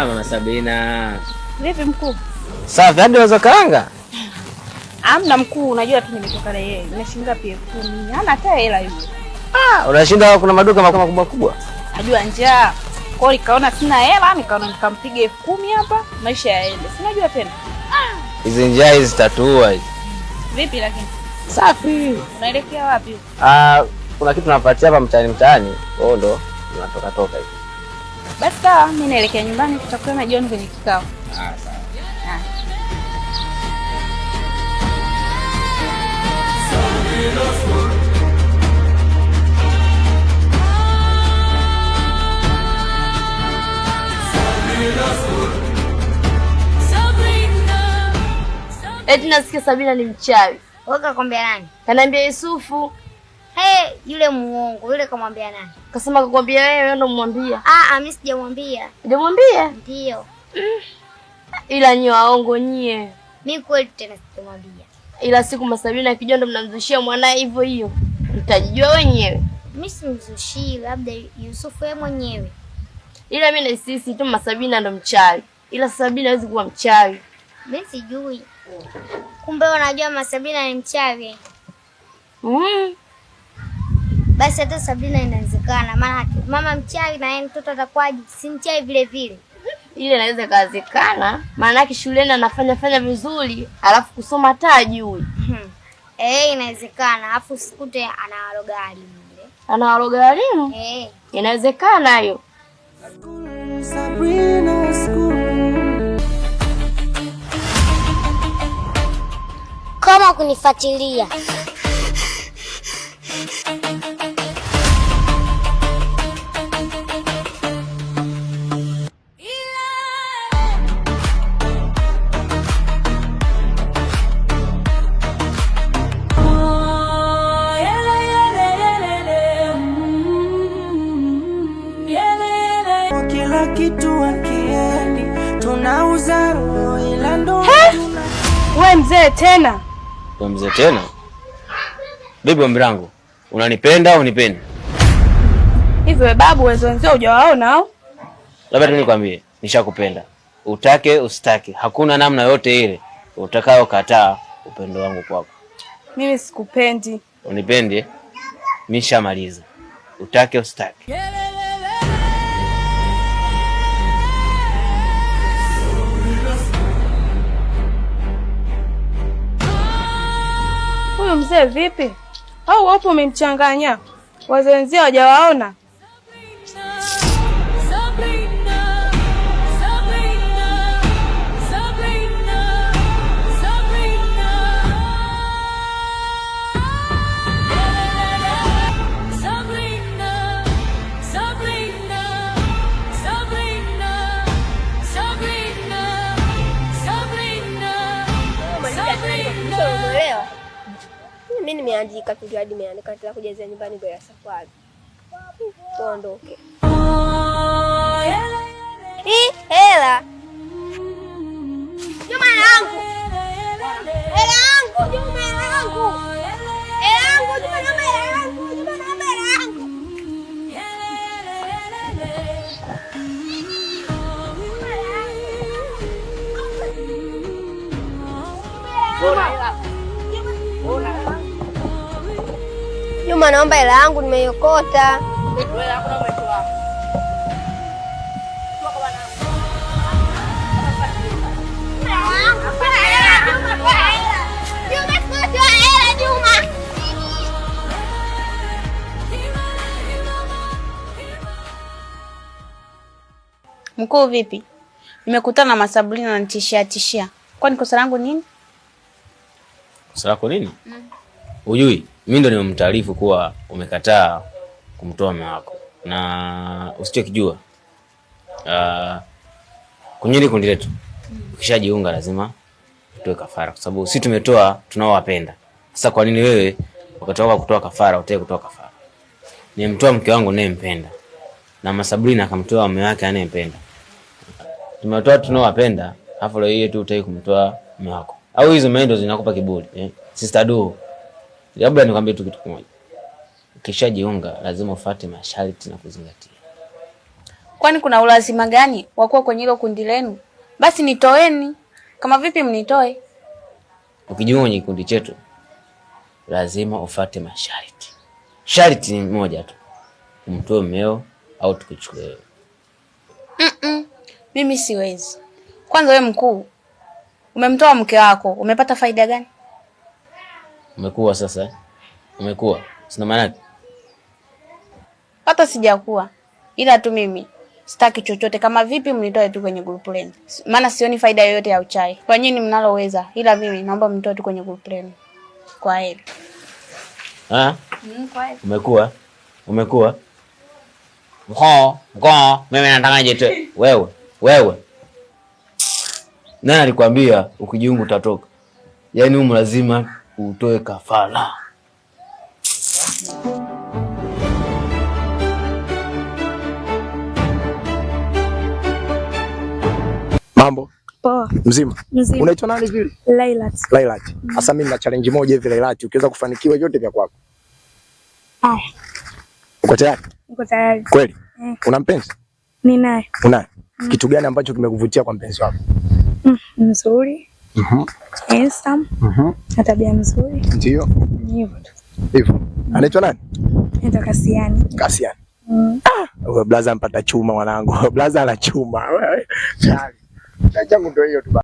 Mama Sabina. Vipi mkuu? Safi, hadi unaweza kaanga? Amna mkuu, unajua tu nimetoka na yeye. Nimeshinda pia 10. Hana hata hela hiyo. Unashinda kuna maduka makubwa kubwa. Najua njaa. Kwa hiyo nikaona sina hela, nikaona nikampiga 10,000 hapa, maisha yaende. Si unajua tena. Hizi njaa hizi zitatuua hizi. Vipi lakini? Safi. Unaelekea wapi? Kuna kitu napatia hapa mtaani. Wao ndo tunatoka hivi. Basi sawa, mimi naelekea nyumbani, tutakutana jioni kwenye kikao. Sawa. Eti nasikia Sabina ni mchawi. Wewe kakwambia nani? Kaniambia Yusufu. Yule muongo, yule kamwambia nani? Kasema kakwambia wewe ndio umwambia. Mimi sijamwambia. Hujamwambia? Ndio. Ila nyie waongo nyie. Mimi kweli tena sijamwambia. Ila siku Masabina akija ndo mnamzushia mwanae hivyo hiyo. Mtajijua wenyewe. Mimi simzushii, labda Yusufu yeye mwenyewe. Ila mimi na sisi tu Masabina ndo mchawi. Ila Sabina hawezi kuwa mchawi. Mimi sijui. Kumbe unajua Masabina ni mchawi. Basi hata Sabina inawezekana, maana mama mchawi na yeye mtoto atakuwaje? Si mchawi vile vile. Ile inaweza kawezekana, maana yake shuleni anafanya vizuri, alafu kusoma hata hajui. Inawezekana, alafu usikute anawaloga walimu yule. Anawaloga walimu? Inawezekana hiyo. Kama kunifuatilia. Kila kitu akiendi tunauza roho ila ndo. Wewe mzee tena? Wewe mzee tena? Bibi mrangu, unanipenda au unipendi? Hivyo babu wenzio hujawaona au? Labda tu nikwambie, nishakupenda. Utake usitake, hakuna namna yote ile utakayo kataa upendo wangu kwako. Mimi sikupendi. Unipendi? Mimi nishamaliza. Utake usitake. Huyu mzee vipi? Au wapo umemchanganya? Wazee hawajawaona? Mimi nimeandika tu hadi nimeandika nataka kujazia nyumbani kwa safari. Tuondoke. Hela. Juma langu. Hela yangu, Juma langu. Hela yangu, Juma naomba hela yangu. Juma naomba hela yangu. Juma naomba hela yangu nimeiokota. Mkuu vipi? Nimekutana na Masabulina na nitishia. Kwani kosa langu nini? Kosa lako nini? Hujui, mimi ndo nimemtaarifu kuwa umekataa kumtoa mume wako. Na usichokijua kwenye kundi letu ukishajiunga lazima utoe kafara kwa sababu sisi tumetoa tunaowapenda. Sasa kwa nini wewe ukatoka kutoa kafara utake kutoa kafara? Nimemtoa mke wangu ninayempenda na Masabulina akamtoa mume wake anayempenda. Tumetoa tunaowapenda, afu leo hii tu utaki kumtoa mume wako. Au hizo maendo zinakupa kiburi, Sister Do. Labda nikwambie tu kitu kimoja. Ukishajiunga lazima ufuate masharti na kuzingatia. Kwani kuna ulazima gani wa kuwa kwenye hilo kundi lenu? Basi nitoeni. Kama vipi mnitoe? Ukijiunga kwenye kikundi chetu lazima ufuate masharti. Sharti ni moja tu. Umtoe mmeo au tukuchukue wewe. Mimi siwezi. Kwanza wewe mkuu, umemtoa mke wako, umepata faida gani? Umekuwa sasa. Umekuwa. Sina maana. Hata sijakuwa. Ila tu mimi sitaki chochote. Kama vipi mnitoe tu kwenye group lenu. Maana sioni faida yoyote ya uchai. Kwa nini mnaloweza? Ila mimi naomba mnitoe tu kwenye group lenu. Kwa heri. Kwa heri. Umekuwa. Mimi natangaje tu. Wewe. Nani alikwambia ukijiunga utatoka? Yaani humu lazima utoe kafara. Mambo? Poa. Mzima? Mzima. Unaitwa nani vile? Lailat. Lailat. Sasa mimi na challenge moja hivi Lailat, ukiweza kufanikiwa yote vya kwako. Uko tayari? Niko tayari. Kweli? Una mpenzi? Ninaye. Unaye? Kitu gani ambacho kimekuvutia kwa mpenzi wako? Mzuri. Handsome. Na tabia nzuri. Ndio. Hivyo tu. Hivyo. Anaitwa nani? Anaitwa Kasiani. Kasiani. Wewe blaza mpata chuma mwanangu. Blaza ana chuma. Wewe. Chali. Changu ndio hiyo tu.